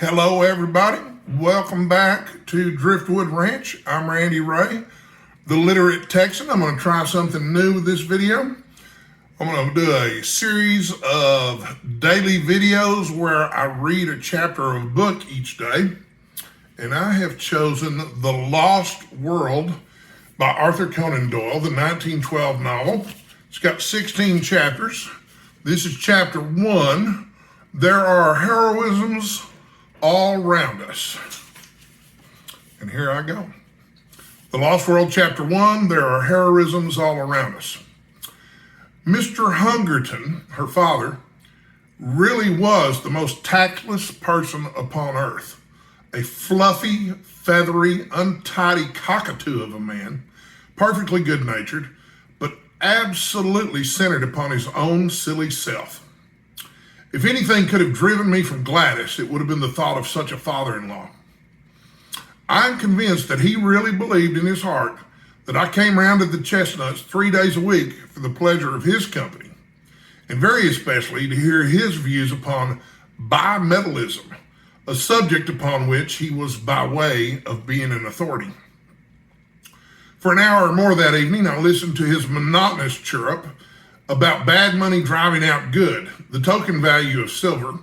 Hello, everybody. Welcome back to Driftwood Ranch. I'm Randy Ray, the literate Texan. I'm going to try something new with this video. I'm going to do a series of daily videos where I read a chapter of a book each day. And I have chosen The Lost World by Arthur Conan Doyle, the 1912 novel. It's got 16 chapters. This is chapter 1. There are heroisms all around us. And here I go. The Lost World, Chapter 1, there are heroisms all around us. Mr. Hungerton, her father, really was the most tactless person upon earth. A fluffy, feathery, untidy cockatoo of a man, perfectly good-natured, but absolutely centered upon his own silly self. If anything could have driven me from Gladys, it would have been the thought of such a father-in-law. I'm convinced that he really believed in his heart that I came round to the Chestnuts 3 days a week for the pleasure of his company, and very especially to hear his views upon bimetallism, a subject upon which he was by way of being an authority. For an hour or more that evening, I listened to his monotonous chirrup about bad money driving out good, the token value of silver,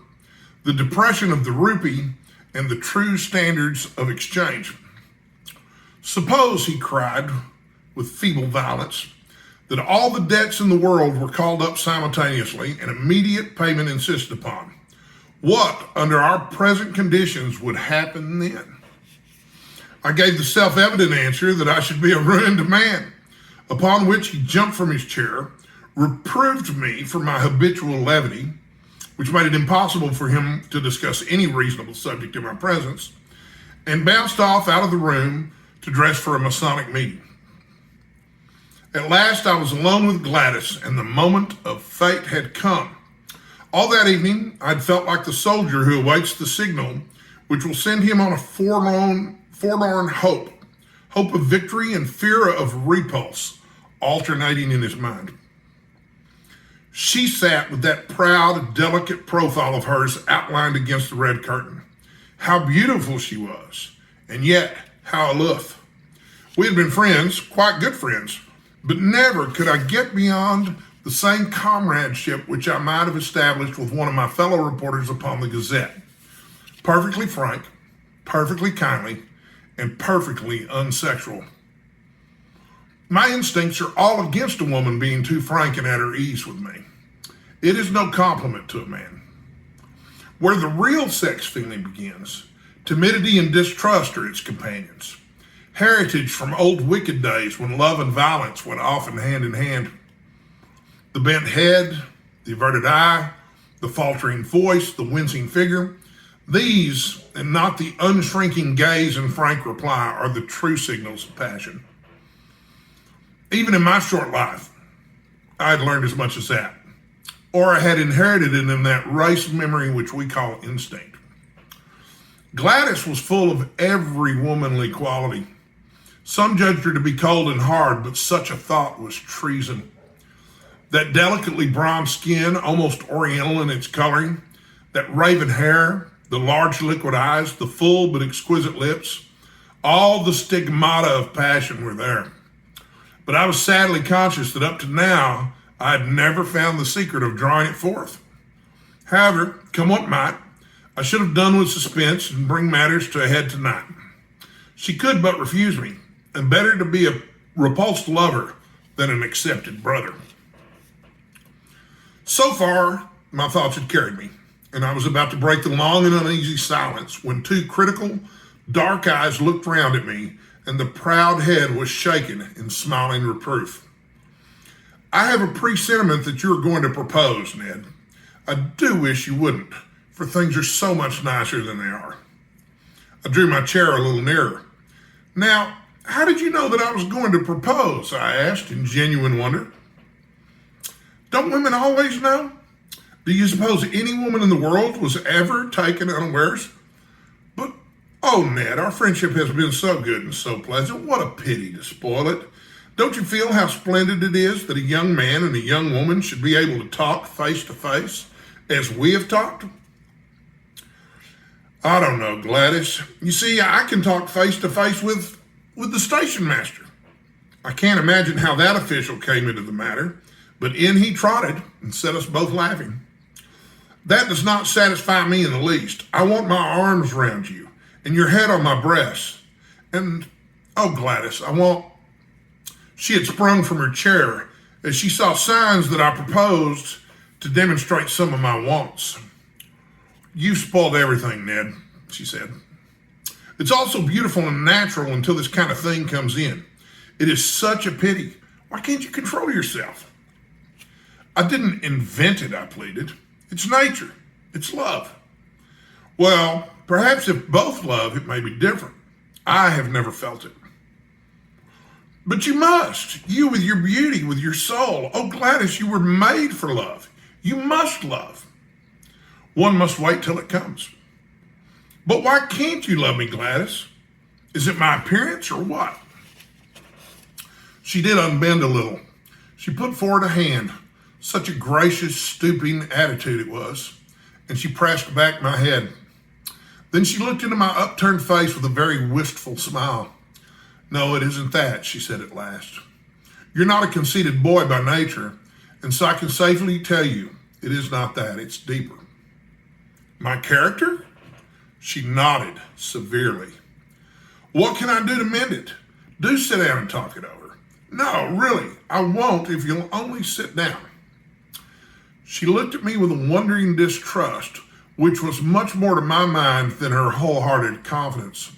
the depression of the rupee, and the true standards of exchange. Suppose, he cried with feeble violence, that all the debts in the world were called up simultaneously and immediate payment insisted upon. What, under our present conditions, would happen then? I gave the self-evident answer that I should be a ruined man, upon which he jumped from his chair, reproved me for my habitual levity, which made it impossible for him to discuss any reasonable subject in my presence, and bounced off out of the room to dress for a Masonic meeting. At last I was alone with Gladys, and the moment of fate had come. All that evening, I'd felt like the soldier who awaits the signal, which will send him on a forlorn hope of victory and fear of repulse, alternating in his mind. She sat with that proud, delicate profile of hers outlined against the red curtain. How beautiful she was, and yet how aloof. We had been friends, quite good friends, but never could I get beyond the same comradeship which I might have established with one of my fellow reporters upon the Gazette. Perfectly frank, perfectly kindly, and perfectly unsexual. My instincts are all against a woman being too frank and at her ease with me. It is no compliment to a man. Where the real sex feeling begins, timidity and distrust are its companions. Heritage from old wicked days when love and violence went often hand in hand. The bent head, the averted eye, the faltering voice, the wincing figure, these, and not the unshrinking gaze and frank reply, are the true signals of passion. Even in my short life, I had learned as much as that, or I had inherited it in that race memory which we call instinct. Gladys was full of every womanly quality. Some judged her to be cold and hard, but such a thought was treason. That delicately bronzed skin, almost oriental in its coloring, that raven hair, the large liquid eyes, the full but exquisite lips, all the stigmata of passion were there. But I was sadly conscious that up to now, I had never found the secret of drawing it forth. However, come what might, I should have done with suspense and bring matters to a head tonight. She could but refuse me, and better to be a repulsed lover than an accepted brother. So far, my thoughts had carried me, and I was about to break the long and uneasy silence when two critical, dark eyes looked round at me, and the proud head was shaken in smiling reproof. I have a presentiment that you are going to propose, Ned. I do wish you wouldn't, for things are so much nicer than they are. I drew my chair a little nearer. Now, how did you know that I was going to propose? I asked in genuine wonder. Don't women always know? Do you suppose any woman in the world was ever taken unawares? But, oh, Ned, our friendship has been so good and so pleasant. What a pity to spoil it. Don't you feel how splendid it is that a young man and a young woman should be able to talk face to face as we have talked? I don't know, Gladys. You see, I can talk face to face with the station master. I can't imagine how that official came into the matter, but in he trotted and set us both laughing. That does not satisfy me in the least. I want my arms around you and your head on my breast. And, oh, Gladys, I want... She had sprung from her chair as she saw signs that I proposed to demonstrate some of my wants. You've spoiled everything, Ned, she said. It's all so beautiful and natural until this kind of thing comes in. It is such a pity. Why can't you control yourself? I didn't invent it, I pleaded. It's nature. It's love. Well, perhaps if both love, it may be different. I have never felt it. But you must. You with your beauty, with your soul. Oh, Gladys, you were made for love. You must love. One must wait till it comes. But why can't you love me, Gladys? Is it my appearance or what? She did unbend a little. She put forward a hand. Such a gracious, stooping attitude it was. And she pressed back my head. Then she looked into my upturned face with a very wistful smile. No, it isn't that, she said at last. You're not a conceited boy by nature, and so I can safely tell you it is not that, it's deeper. My character? She nodded severely. What can I do to mend it? Do sit down and talk it over. No, really, I won't if you'll only sit down. She looked at me with a wondering distrust, which was much more to my mind than her wholehearted confidence.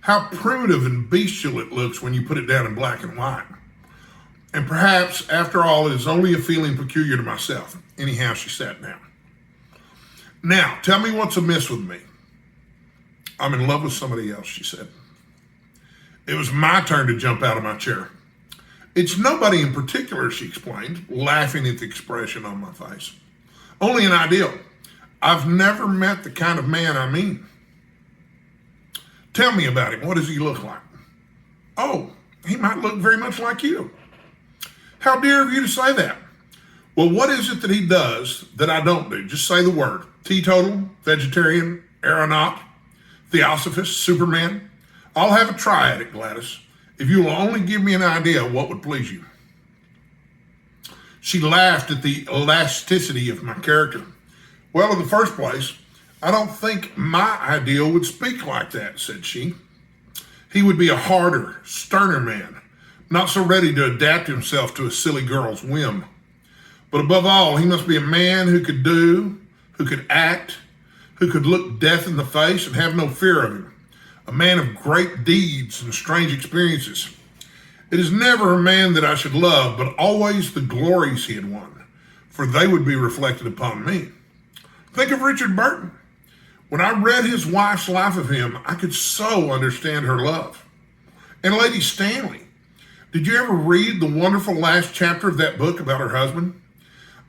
How primitive and bestial it looks when you put it down in black and white. And perhaps, after all, it is only a feeling peculiar to myself. Anyhow, she sat down. Now, tell me what's amiss with me. I'm in love with somebody else, she said. It was my turn to jump out of my chair. It's nobody in particular, she explained, laughing at the expression on my face. Only an ideal. I've never met the kind of man I mean. Tell me about him. What does he look like? Oh, he might look very much like you. How dear of you to say that. Well, what is it that he does that I don't do? Just say the word. Teetotal, vegetarian, aeronaut, theosophist, Superman. I'll have a try at it, Gladys. If you will only give me an idea of what would please you. She laughed at the elasticity of my character. Well, in the first place, I don't think my ideal would speak like that, said she. He would be a harder, sterner man, not so ready to adapt himself to a silly girl's whim. But above all, he must be a man who could do, who could act, who could look death in the face and have no fear of him. A man of great deeds and strange experiences. It is never a man that I should love, but always the glories he had won, for they would be reflected upon me. Think of Richard Burton. When I read his wife's life of him, I could so understand her love. And Lady Stanley, did you ever read the wonderful last chapter of that book about her husband?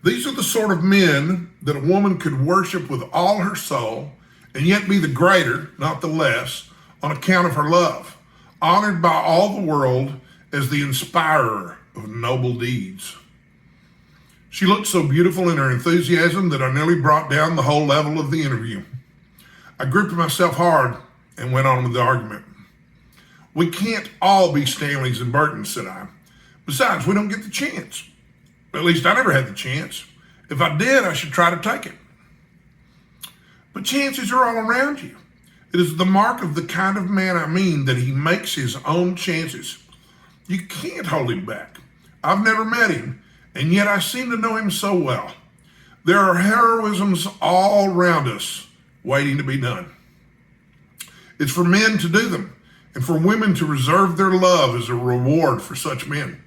These are the sort of men that a woman could worship with all her soul and yet be the greater, not the less, on account of her love, honored by all the world as the inspirer of noble deeds. She looked so beautiful in her enthusiasm that I nearly brought down the whole level of the interview. I gripped myself hard and went on with the argument. We can't all be Stanleys and Burtons, said I. Besides, we don't get the chance. At least I never had the chance. If I did, I should try to take it. But chances are all around you. It is the mark of the kind of man I mean that he makes his own chances. You can't hold him back. I've never met him, and yet I seem to know him so well. There are heroisms all around us waiting to be done. It's for men to do them, and for women to reserve their love as a reward for such men.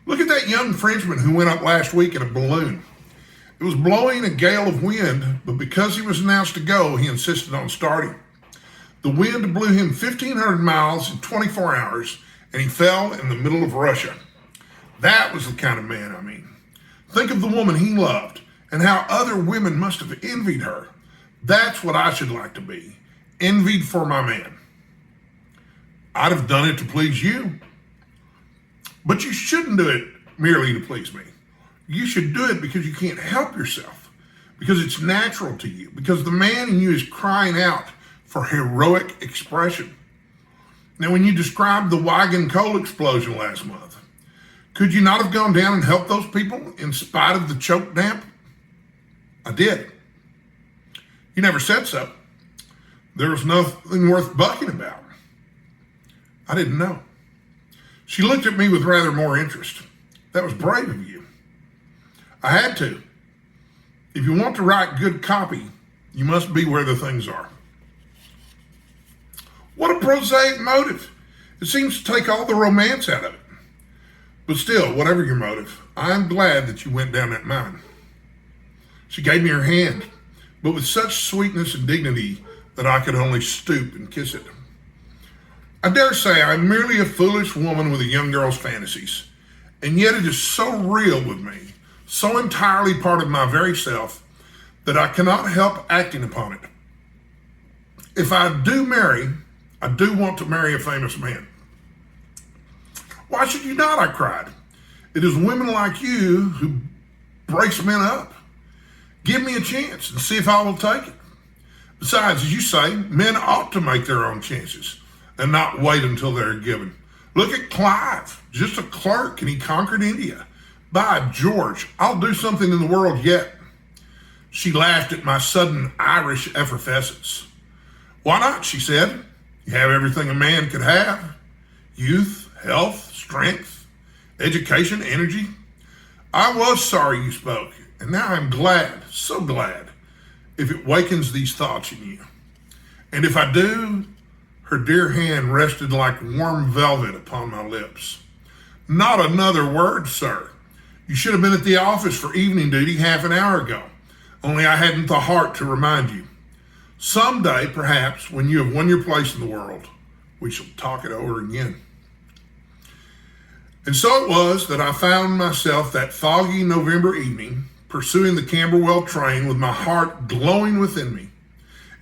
Look at that young Frenchman who went up last week in a balloon. It was blowing a gale of wind, but because he was announced to go, he insisted on starting. The wind blew him 1,500 miles in 24 hours, and he fell in the middle of Russia. That was the kind of man I mean. Think of the woman he loved, and how other women must have envied her. That's what I should like to be, envied for my man. I'd have done it to please you. But you shouldn't do it merely to please me. You should do it because you can't help yourself, because it's natural to you, because the man in you is crying out for heroic expression. Now, when you described the wagon coal explosion last month, could you not have gone down and helped those people in spite of the choke damp? I did. You never said so. There was nothing worth bucking about. I didn't know. She looked at me with rather more interest. That was brave of you. I had to. If you want to write good copy, you must be where the things are. What a prosaic motive. It seems to take all the romance out of it. But still, whatever your motive, I'm glad that you went down that mine. She gave me her hand, but with such sweetness and dignity that I could only stoop and kiss it. I dare say I'm merely a foolish woman with a young girl's fantasies, and yet it is so real with me, so entirely part of my very self, that I cannot help acting upon it. If I do marry, I do want to marry a famous man. Why should you not? I cried. It is women like you who breaks men up. Give me a chance and see if I will take it. Besides, as you say, men ought to make their own chances and not wait until they're given. Look at Clive, just a clerk, and he conquered India. By George, I'll do something in the world yet. She laughed at my sudden Irish effervescence. Why not, she said. You have everything a man could have. Youth, health, strength, education, energy. I was sorry you spoke, and now I'm glad, so glad, if it wakens these thoughts in you. And if I do, her dear hand rested like warm velvet upon my lips. Not another word, sir. You should have been at the office for evening duty half an hour ago, only I hadn't the heart to remind you. Someday, perhaps, when you have won your place in the world, we shall talk it over again. And so it was that I found myself that foggy November evening pursuing the Camberwell train with my heart glowing within me,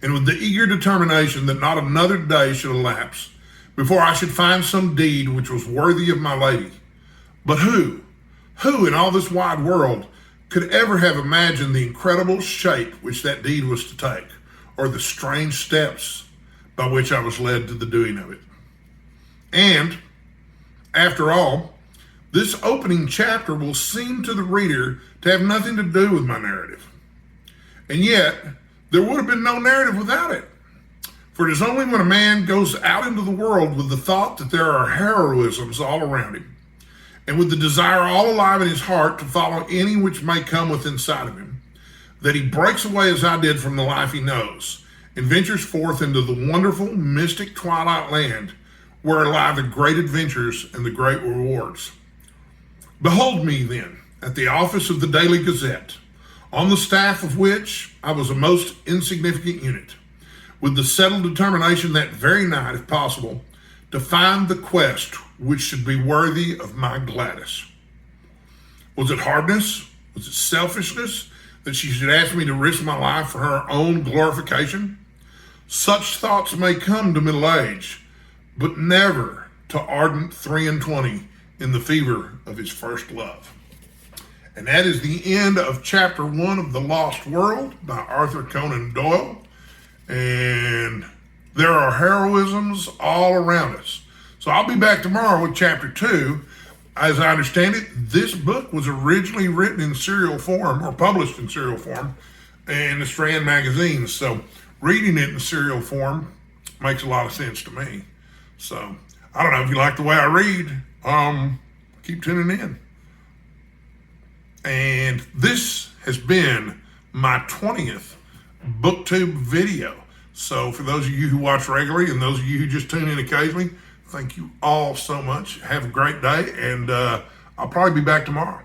and with the eager determination that not another day should elapse before I should find some deed which was worthy of my lady. But who in all this wide world could ever have imagined the incredible shape which that deed was to take, or the strange steps by which I was led to the doing of it? And, after all, this opening chapter will seem to the reader to have nothing to do with my narrative. And yet, there would have been no narrative without it. For it is only when a man goes out into the world with the thought that there are heroisms all around him, and with the desire all alive in his heart to follow any which may come within sight of him, that he breaks away as I did from the life he knows, and ventures forth into the wonderful, mystic twilight land where lie the great adventures and the great rewards. Behold me, then, at the office of the Daily Gazette, on the staff of which I was a most insignificant unit, with the settled determination that very night, if possible, to find the quest which should be worthy of my Gladys. Was it hardness? Was it selfishness that she should ask me to risk my life for her own glorification? Such thoughts may come to middle age, but never to ardent 23 in the fever of his first love. And that is the end of chapter 1 of The Lost World by Arthur Conan Doyle. And there are heroisms all around us. So I'll be back tomorrow with chapter 2. As I understand it, this book was originally written in serial form, or published in serial form, in the Strand magazine. So reading it in serial form makes a lot of sense to me. So I don't know if you like the way I read. Keep tuning in. And this has been my 20th BookTube video. So for those of you who watch regularly and those of you who just tune in occasionally, thank you all so much. Have a great day, and I'll probably be back tomorrow.